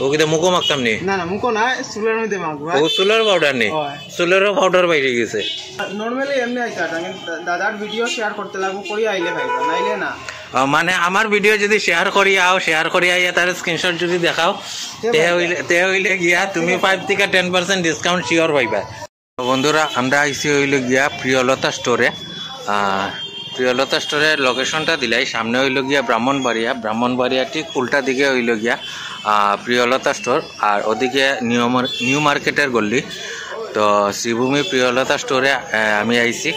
ওকে মুখো মাখতাম নি? না না মুখো না, চুলের মধ্যে মাখবো। ও চুলের পাউডার নেই? চুলেরও পাউডার বাইরে গেছে। নরমালি এমনি আইতা আমি দাদার ভিডিও শেয়ার করতে লাগবো, করি আইলে ভাইবা, নাইলে না। মানে আমার ভিডিও যদি শেয়ার করি আইয়া তার স্ক্রিনশট যদি দেখাও তে হইলে গিয়া তুমি 5 থেকে 10% ডিসকাউন্ট শিওর পাইবা। বন্ধুরা আমরা আইসি হইলে গিয়া প্রিয়লতা স্টোরে। প্রিয়লতা স্টোরের লোকেশনটা দিলাই, সামনে হইল গিয়া ব্রাহ্মণবাড়িয়া ঠিক উল্টা দিকে হইল গিয়া প্রিয়লতা স্টোর, আর ওদিকে নিউ মার্কেটের গল্লি। তো শ্রীভূমি প্রিয়লতা স্টোরে আমি আইসি।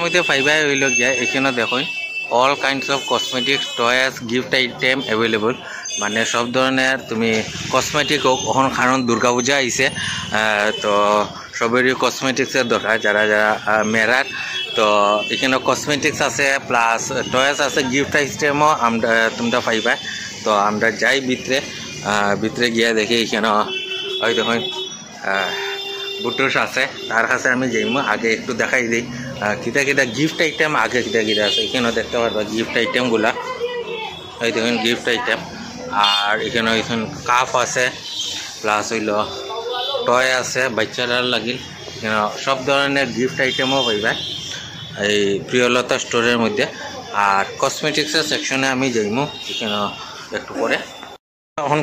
মধ্যে পাইবাই হইল গিয়া এখানে দেখুন all kinds of cosmetics, toys, gift item available. মানে সব ধরনের তুমি কসমেটিক হোক, এখন কারণ দুর্গা পূজা আইছে, তো সবেরই কসমেটিক্সের দরকার যারা যারা মেরার। তো এখানে কসমেটিক্স আছে প্লাস টয়েস আছে, গিফট আইটেমও আমরা তোমরা পাইবা। তো আমরা যাই ভিতরে গিয়া দেখি এখানে ওই দেখুন বুটুস আছে, তার কাছে আমি যাইমো। আগে একটু দেখাই দিই কিতা কিতা গিফট আইটেম আগে কিতা আছে। এখানেও দেখতে পারবা গিফট আইটেমগুলা, এই দেখুন গিফট আইটেম। আর এখানে ওইখানে কাপ আছে, প্লাস হইল টয় আছে বাচ্চারার লাগিল। এখানে সব ধরনের গিফট আইটেমও পাইবা এই প্রিয়লতা স্টোরের মধ্যে। আর কসমেটিক্সের সেকশনে আমি যাইমু এখানে একটু পরে। এখন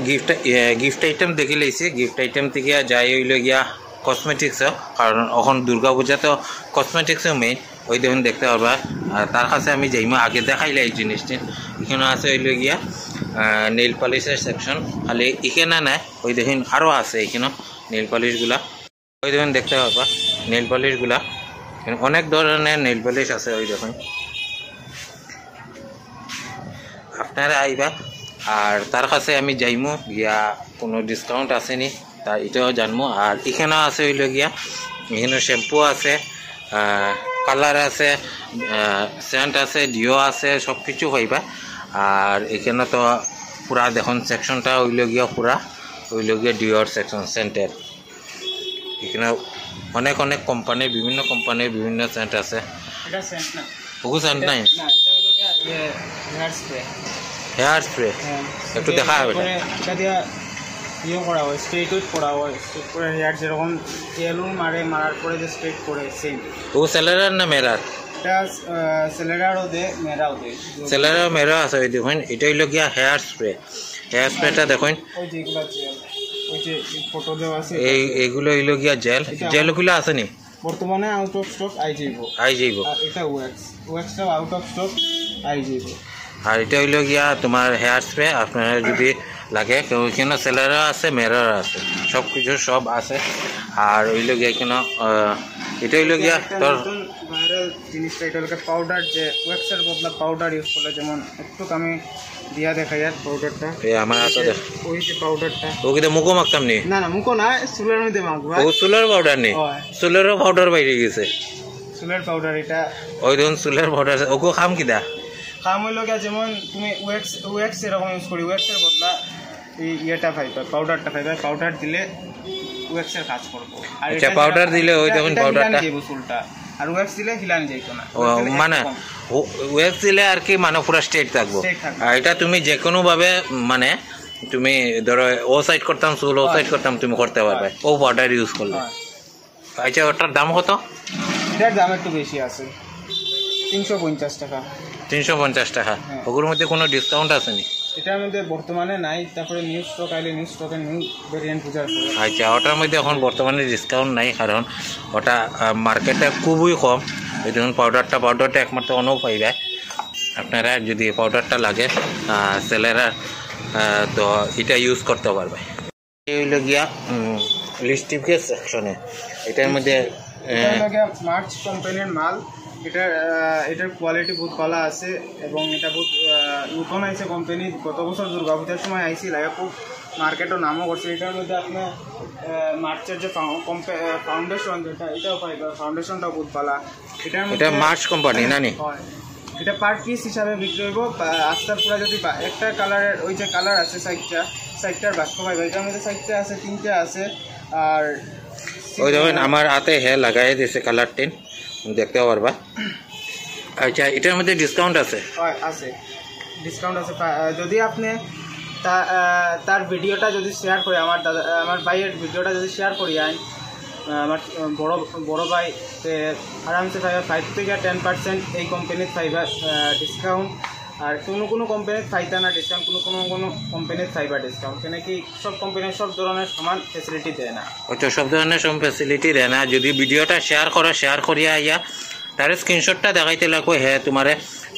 গিফট আইটেম দেখি লাইছি, গিফট আইটেম থেকে যাই হইল গিয়া কসমেটিক্সও, কারণ এখন দুর্গা পূজা তো কসমেটিক্সও মেইন। ওই দেখুন দেখতে পারবা, আর তার কাছে আমি যাইমু। আগে দেখাইলে এই জিনিসটি এখানে আছে হইল গিয়া নেইল পলিশের সেকশন। খালি এখানে নাই, ওই দেখুন আরও আছে এখানে নেইল পলিশগুলা। ওই দেখুন দেখতে পারবা নেইল পলিশগুলা, অনেক ধরনের নেইল পলিশ আছে। ওই দেখুন আপনারা আইবা। আর তার কাছে আমি যাইমু গিয়া কোনো ডিসকাউন্ট আসেনি তা এটাও জানবো। আর এখানেও আছে হইল গিয়া এখানে শ্যাম্পু আছে, কালার আছে, সেন্ট আছে, ডিও আছে, সব কিছু পাইবা। আর এখানে তো পুরা দেখুন সেকশনটা হইল গিয়া পুরা হইল গিয়া ডিওর সেকশন সেন্টের। এখানে অনেক কোম্পানির বিভিন্ন বিভিন্ন সেন্ট আছে। বহু সেন্ট নাই, হেয়ার স্প্রে একটু দেখা হবে। ইয়ে করা হয়, স্ট্রেট করা হয়, স্ট্রেট করে হেয়ার যেরকম তেলও মারার পরে যে স্ট্রেট করে সেম। ও সেলারার না মেরার? এটা সেলারারও দে, মেরাও দে। সেলারার মেরা আছে। ওই দেখুন এটা হইল গিয়া হেয়ার স্প্রেটা দেখুন। ওই যেগুলো জেল, ওই যে ফটো দেওয়া আছে, এইগুলো হইল গিয়া জেলগুলো আছে নি? বর্তমানে আউট অফ স্টক আই যাইব। আর এটা ওয়াক্সটা আউট অফ স্টক আই যাইব। আর এটা হইল গিয়া তোমার হেয়ার স্প্রে, আপনারা যদি লাগে ওইখানে সেলারও আছে, মেরারও আছে, সব কিছু সব আছে। আর হইল গিয়া এখানে এটা হইল গিয়া তোর ভাইরাল জিনিসটা, এটা হলো পাউডার, যে ওয়াক্সের বদলা পাউডার ইউজ করলে যেমন একটু আমি দিয়া দেখাই। আর পাউডারটা আমার হাতে ওই যে পাউডারটা ও কিন্তু মুখো মাখতাম নি? না না মুখো না, চুলের মধ্যে মাখবো। ও চুলের পাউডার নেই? চুলেরও পাউডার বাইরে গেছে। চুলের পাউডার এটা, ওই দেখুন চুলের পাউডার। ওকে খাম কিনা কাম হইল গিয়া যেমন তুমি ওয়াক্স এরকম ইউজ করি, ওয়াক্সের বদলা এই ইয়েটা পাইবা, পাউডারটা পাইবা। পাউডার দিলে ওয়াক্সের কাজ করবো। আর আচ্ছা পাউডার দিলে ওই দেখুন পাউডারটা চুলটা, আর ওয়াক্স দিলে হিলানি যাইতো না। মানে ওয়াক্স দিলে আর কি মানে পুরো স্ট্রেট থাকবো। আর এটা তুমি যে কোনো ভাবে মানে তুমি ধরো ও সাইড করতাম চুল, ও সাইড করতাম, তুমি করতে পারবে ও পাউডার ইউজ করলে। আচ্ছা ওটার দাম কত? এটার দাম একটু বেশি আছে, 350 টাকা। 350 টাকা? ওগুলোর মধ্যে কোনো ডিসকাউন্ট আছে নি? এটার মধ্যে বর্তমানে নাই, তারপরে নিউ স্টক আইলে নিউ স্টকের নিউ ভেরিয়েন্ট পূজার পরে। আচ্ছা ওটার মধ্যে এখন বর্তমানে ডিসকাউন্ট নাই, কারণ ওটা মার্কেটে খুবই কম। এই ধরুন পাউডারটা একমাত্র অন্য পাইবে। আপনারা যদি পাউডারটা লাগে সেলারার, তো এটা ইউজ করতে পারবে। এই হইল গিয়া লিপস্টিকের সেকশনে। এটার মধ্যে মার্চ কোম্পানির মাল। এটার কোয়ালিটি বহুত ভালো আছে এবং এটা বহুত নতুন আইছে কোম্পানি। গত বছর দুর্গা পূজার সময় আইসি লাগে, খুব মার্কেটও নামও করছে। এটার মধ্যে আপনার মার্চের যে ফাউন্ডেশন যেটা, এটাও পাইবা, ফাউন্ডেশনটাও বহুত ভালো। এটা মার্চ কোম্পানি না নি? এটা পার পিস হিসাবে বিক্রি হইব। আস্তার পুরা যদি একটা কালারের, ওই যে কালার আছে সাইডটার বাক্স পাইবা। এটার মধ্যে 4টে আছে, 3টে আছে। আর ওই দেখুন আমার হাতে লাগাই দিয়েছে কালার টেন, দেখতে পারবা। আচ্ছা এটার মধ্যে ডিসকাউন্ট আছে? আছে, ডিসকাউন্ট আছে। যদি আপনি তার ভিডিওটা যদি শেয়ার করে আমার ভাইয়ের ভিডিওটা যদি শেয়ার করি আমার বড় ভাই আরামসে পাইবা 5 থেকে 10% এই কোম্পানির পাইবা ডিসকাউন্ট। আর কোনো কোম্পানির পাইতা না ডিসকাউন্ট, কোনো কোম্পানির পাইবা ডিসকাউন্ট, কেন কি সব কোম্পানির সব ধরনের সমান ফেসিলিটি দেয় না। ওটা সব ধরনের সব ফেসিলিটি দেয় না। যদি ভিডিওটা শেয়ার করিয়া আইয়া তার স্ক্রিনশটটা দেখাইতে লাগবে, হ্যাঁ তোমার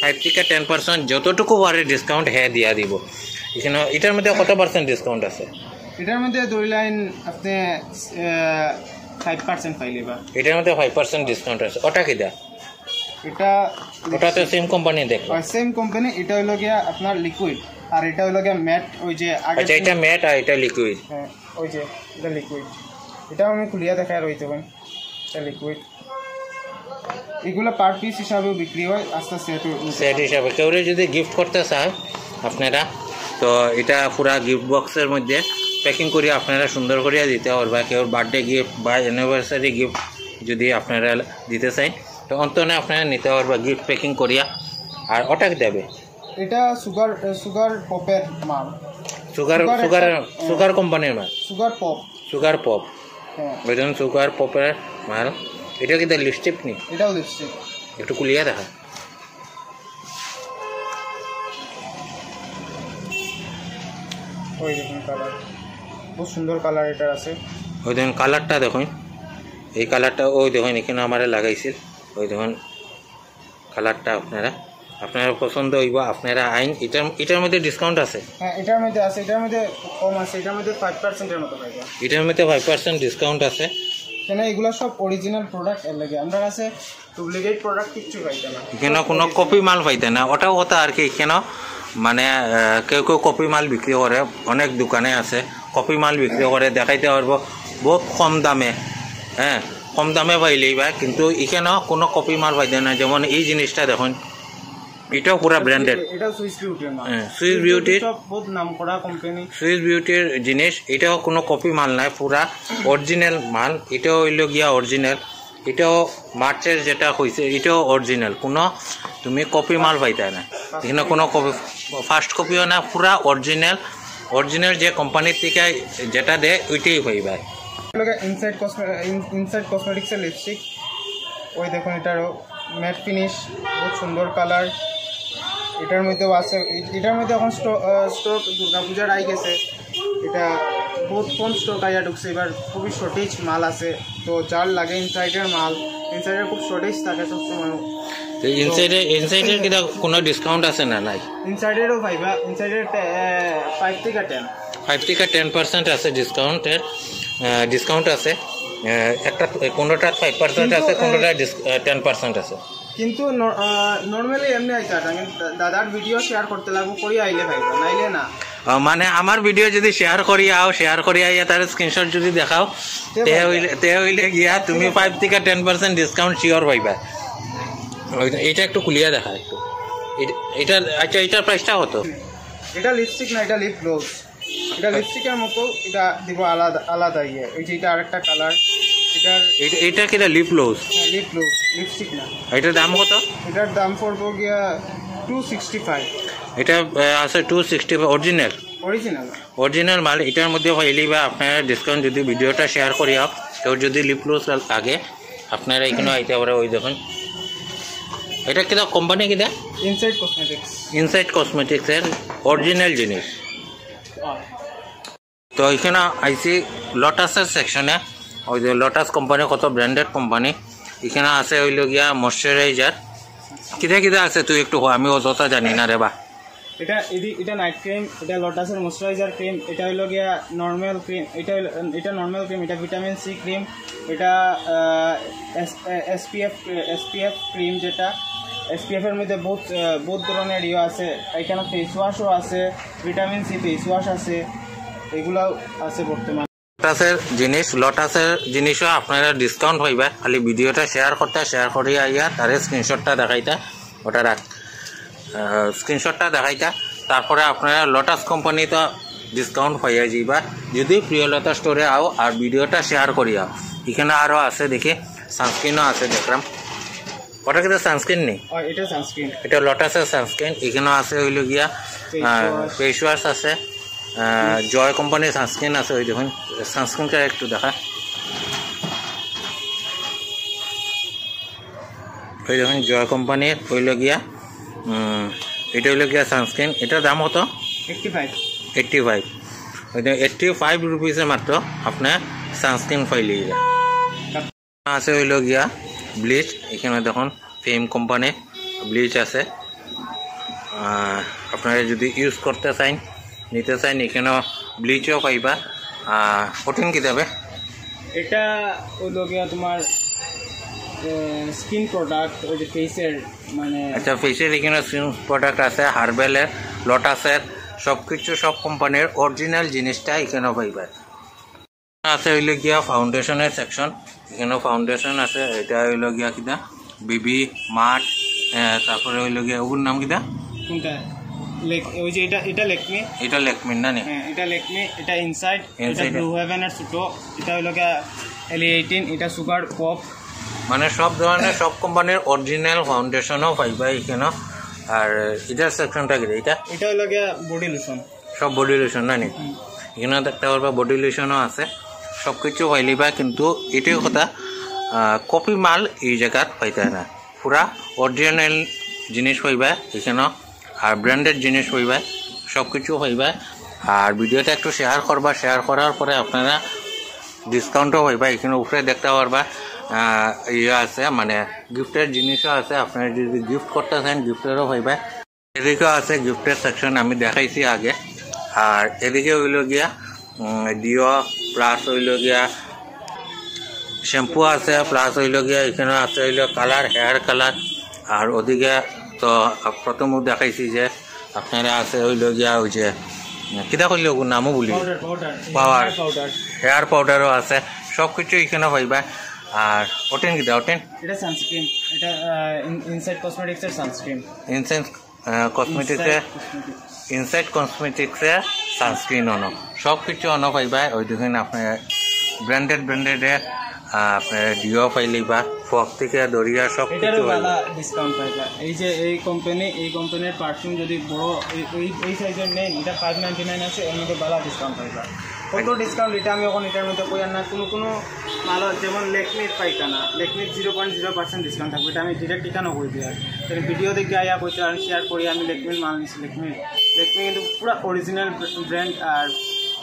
5 থেকে 10% যতটুকু পারে ডিসকাউন্ট হ্যাঁ দিয়া দিব। এখানে এটার মধ্যে কত পার্সেন্ট ডিসকাউন্ট আছে? এটার মধ্যে ধরিলেন আপনি 5% পাইলে বা এটার মধ্যে 5% ডিসকাউন্ট আছে। ওটা কি দা? ওটা তো সেম কোম্পানি দেখো, সেম কোম্পানি। এটা হলো গিয়া আপনার লিকুইড, আর এটা হলো গিয়া ম্যাট। ওই যে আগে আচ্ছা, এটা ম্যাট আর এটা লিকুইড। হ্যাঁ, ওই যে এটা লিকুইড। এটা আমি খুলিয়া দেখায় রইতে পারি। এটা লিকুইড, এগুলো পার পিস হিসাবেও বিক্রি হয়, আস্তে সেট হিসাবে। কেউ যদি গিফট করতে চায় আপনারা, তো এটা পুরা গিফট বক্সের মধ্যে প্যাকিং করে আপনারা সুন্দর করিয়া দিতে পারবা। কেউ বার্থডে গিফট বা অ্যানিভার্সারি গিফট যদি আপনারা দিতে চাই, তো অন্তনে আপনারা নিতে পারবা গিফট প্যাকিং করিয়া। আর ওটা দেবে এটা সুগার পপের মাল, সুগার কোম্পানির মাল, সুগার পপ। ওই জন্য সুগার পপের মাল। এটা কি লিপস্টিক নি? এটাও লিপস্টিক। একটু কুলিয়া দেখা। ওই দেখুন কালার, খুব সুন্দর কালার এটা আছে। ওই দেখুন কালারটা দেখুন, এই কালারটা ওই দেখুন এখানে আমার লাগাইছিল। ওই দেখুন কালারটা আপনারা পছন্দ হইব, আপনারা আইন। এটার মধ্যে ডিসকাউন্ট আছে? হ্যাঁ, এটার মধ্যে আছে। এটার মধ্যে কম আছে, এটার মধ্যে 5% এর মতো পাইবা। এটার মধ্যে 5% ডিসকাউন্ট আছে। কেন এগুলো সব অরিজিনাল প্রোডাক্ট, এর লাগে আমরা কাছে ডুপ্লিকেট প্রোডাক্ট কিচ্ছু পাইতে না। এখানে কোনো কপি মাল পাইতে না। ওটাও কথা আর কি, এখানে মানে কেউ কপি মাল বিক্রি করে, অনেক দোকানে আছে কপি মাল বিক্রি করে, দেখাইতে পারবো বহুত কম দামে। হ্যাঁ, কম দামে পাইলেই বা, কিন্তু এখানেও কোনো কপি মাল পাইতে না। যেমন এই জিনিসটা দেখুন, এটাও পুরা ব্র্যান্ডেড। এটাও সুইস বিউটির মাল। হ্যাঁ, সুইস বিউটির বহুত নামকরা কোম্পানি, সুইস বিউটির জিনিস। এটাও কোনো কপি মাল নাই, পুরা অরিজিনাল মাল। এটাও হইল গিয়া অরিজিনাল। এটাও মার্চের যেটা হয়েছে এটাও অরিজিনাল, কোনো তুমি কপি মাল পাইতে না। এখানে কোনো কপি, ফার্স্ট কপিও না, পুরা অরিজিনাল যে কোম্পানির থেকে যেটা দেয় ওইটাই পাইবা। ইনসাইড কসমেটিক্সের লিপস্টিক। ওই দেখুন, এটারও ম্যাট ফিনিশ, বহুত সুন্দর কালার। এটার মধ্যেও আছে। এটার মধ্যে এখন স্টক দুর্গাপূজার আই গেছে। এটা বহুত কম স্টক আইয়া ঢুকছে এবার, খুবই শর্টেজ মাল আছে। তো যার লাগে ইনসাইডের মাল, ইনসাইডের খুব শর্টেজ থাকে সবসময়। তো ইনসাইডের কি কোনো ডিসকাউন্ট আছে না? নাই, ইনসাইডেরও পাইবা। ইনসাইডের 5 থেকে 10% আছে ডিসকাউন্ট আছে। একটা কোনোটার 5% আছে, কোনোটার 10% আছে। কিন্তু নর্মালি এমনি আইতা দাদার ভিডিও শেয়ার করতে লাগবো, করি আইলে পাইবা, নাইলে না। মানে আমার ভিডিও যদি শেয়ার করি আইয়া তার স্ক্রিনশট যদি দেখাও, তে হইলে গিয়া তুমি 5 থেকে 10% ডিসকাউন্ট শিওর পাইবা। এটা একটু খুলিয়া দেখা একটু। এটা আচ্ছা, এটার প্রাইসটা কত? এটা লিপস্টিক না, এটা লিপ গ্লোভস। এটা লিপস্টিকের মতো, এটা দিব আলাদা ইয়ে। ওই যে এটা আরেকটা কালার। এটা কি lip gloves? Lip gloves, lipstick না। এটার দাম কত? এটার দাম পড়বো গিয়া 265। এটা আছে 265 অরিজিনাল মাল। এটার মধ্যে পাইলেই বা আপনারা ডিসকাউন্ট যদি ভিডিওটা শেয়ার করি হোক, কেউ যদি লিপ গ্লোভস লাগে আপনারা এখানে আইতে পারে। ওই দেখুন, এটা কিনা কোম্পানি কিনা? ইনসাইড কসমেটিক্সের অরিজিনাল জিনিস। তো এখানে আইসি লটাসের সেকশনে। ওই যে লটাস কোম্পানি, কত ব্র্যান্ডেড কোম্পানি। এখানে আছে হইল গিয়া ময়শ্চারাইজার। কিটা আছে তুই একটু, আমি অযথা জানি না রে বা। এটা নাইট ক্রিম, এটা লটাসের ময়শ্চারাইজার ক্রিম। এটা হইল গিয়া নর্মাল ক্রিম। এটা নর্মাল ক্রিম। এটা ভিটামিন সি ক্রিম। এটা এসপিএফ ক্রিম, যেটা এসপিএফের মধ্যে বহুত ধরনের ইয়ে আছে। এখানে ফেস ওয়াশও আছে, ভিটামিন সি ফেস ওয়াশ আছে, এগুলাও আছে বর্তমানে। লটাসের জিনিসও আপনারা ডিসকাউন্ট পাইবা। খালি ভিডিওটা শেয়ার করি আইয়া তার স্ক্রিনশটটা দেখাইতা, ওটা স্ক্রিনশটটা দেখাইতা। তারপরে আপনারা লটাস কোম্পানিতে ডিসকাউন্ট পাইয়া যাইবা যদি প্রিয়লতা স্টোরে আও আর ভিডিওটা শেয়ার করিয়া। এখানে আরও আছে দেখি, সানস্ক্রিনও আছে দেখলাম। ওটা কিন্তু সানস্ক্রিন নেই, এটা লটাসের সানস্ক্রিন। এখানেও আছে হইল গিয়া ফেস ওয়াশ আছে, জয় কোম্পানির সানস্ক্রিন আছে, ওই দেখুন সানস্ক্রিনটা একটু দেখা, ওই দেখুন জয় কোম্পানির হইল গিয়া এটা হইল গিয়া সানস্ক্রিন। এটার দাম কত? 85 ওই 85 রুপিসে মাত্র আপনার সানস্ক্রিন পাইলে আছে। হইল গিয়া ব্লিচ, এখানে দেখুন ফেম কোম্পানি ব্লিচ আছে। আপনারা যদি ইউজ করতে চান নিতে চান এখানেও ব্লিচও পাইবা। কঠিন কিতাবে এটা হইল গিয়া তোমার স্কিন প্রোডাক্ট, ওই যে ফেসের মানে আচ্ছা ফেসের এখানে স্কিন প্রোডাক্ট আছে, হার্বেলের, লোটাসের, সব কিছু সব কোম্পানির অরিজিনাল জিনিসটা এখানেও পাইবা। আছে হইল গিয়া ফাউন্ডেশনের সেকশন, এখানেও ফাউন্ডেশন আছে। এটা হইল গিয়া কিনা বিবি মার্ট, তারপরে হইল গিয়া ওগুর নাম কিনা কোনটা ওই যে এটা লেকমি, এটা লেকমি না নি? হ্যাঁ এটা লেকমি, এটা ইনসাইড, এটা ব্লু হেভেনের ছোটো, এটা হইল গিয়া LE18, এটা সুগার পপ, মানে সব ধরনের সব কোম্পানির অরিজিনাল ফাউন্ডেশনও পাইবা এখানেও। আর এটার সেকশনটা কি? এটা হইল গিয়া বডি লোশন, সব বডি লোশন না নি? এখানেও দেখতে পারবা বডি লোশনও আছে, সব কিছু পাইলিবা। কিন্তু এটাই কথা, কপি মাল এই জায়গাত পাইতে না, পুরা অরিজিনাল জিনিস পাইবা এখানেও, আর ব্র্যান্ডেড জিনিস পাইবা, সব কিছু পাইবা। আর ভিডিওটা একটু শেয়ার করবা, শেয়ার করার পরে আপনারা ডিসকাউন্টও পাইবা। এখানে উপরে দেখতে পারবা ইয়ে আছে, মানে গিফটের জিনিসও আছে। আপনারা যদি গিফট করতে চান গিফটেরও পাইবা। এদিকেও আছে গিফটের সেকশন, আমি দেখাইছি আগে। আর এদিকে হইল গিয়া ডিও, প্লাস হইল গিয়া শ্যাম্পু আছে, প্লাস হইল গিয়া এখানে আছে হইল কালার, হেয়ার কালার। আর ওদিকে তো প্রথম দেখাইছি যে আপনারা আছে হইল গিয়া ওই যে কিতা করলে ওগুর নামও বলি পাওয়ার হেয়ার পাউডারও আছে, সব কিছু এখানে পাইবা। আর ওটেন কিতা? ওটেন এটা সানস্ক্রিন, এটা ইনসাইড কসমেটিক্সের সানস্ক্রিন, ইনসাইড কসমেটিক্সের সানস্ক্রিন অনো, সব কিছু অনো পাইবা। ওই দেখুন আপনার ব্র্যান্ডেডে আপনার ডিও পাইলিবা, ফক থেকে দরিয়া সব কিছু ডিসকাউন্ট পাইবা। এই যে এই কোম্পানির পারফিউম যদি বড় এই সাইজের নেন, এটা 599 আছে, এর মধ্যে ভালো ডিসকাউন্ট পাইবা। কত ডিসকাউন্ট এটা আমি এখন এটার মধ্যে কই না, কোনো মাল যেমন লেকমির পাইতা না, লেকমির 0.0% ডিসকাউন্ট থাকবে, এটা আমি ডিরেক্ট এখানেও কই দিই। আর ভিডিও দেখে আয়া কইতে আমি শেয়ার করি আমি লেকমির মাল নিচ্ছি। লেকমি কিন্তু পুরো অরিজিনাল ব্র্যান্ড। আর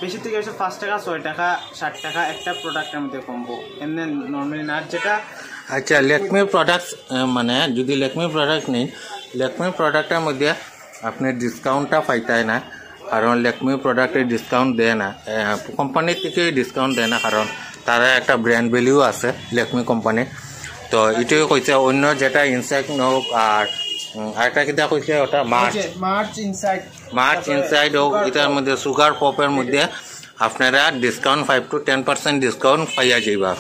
বেশি থেকে বেশি 5 টাকা 6 টাকা 60 টাকা একটা প্রোডাক্টের মধ্যে কমবো, এমনি নর্মালি না যেটা। আচ্ছা লেকমি প্রোডাক্টস, মানে যদি লেকমি প্রোডাক্ট নিন, লেকমি প্রোডাক্টের মধ্যে আপনি ডিসকাউন্টটা পাইতাই না, কারণ লেকমি প্রোডাক্টে ডিসকাউন্ট দেয় না, কোম্পানির থেকে ডিসকাউন্ট দেয় না, কারণ তারা একটা ব্র্যান্ড ভ্যালিউ আছে লেকমি কোম্পানি। তো এটাই কইছে অন্য যেটা ইনসাইড হোক, আর আরেকটা কিতা কইছে ওটা মার্চ ইনসাইড হোক, এটার মধ্যে সুগার পপের মধ্যে আপনারা ডিসকাউন্ট 5 to 10% ডিসকাউন্ট পাইয়া যাইবা।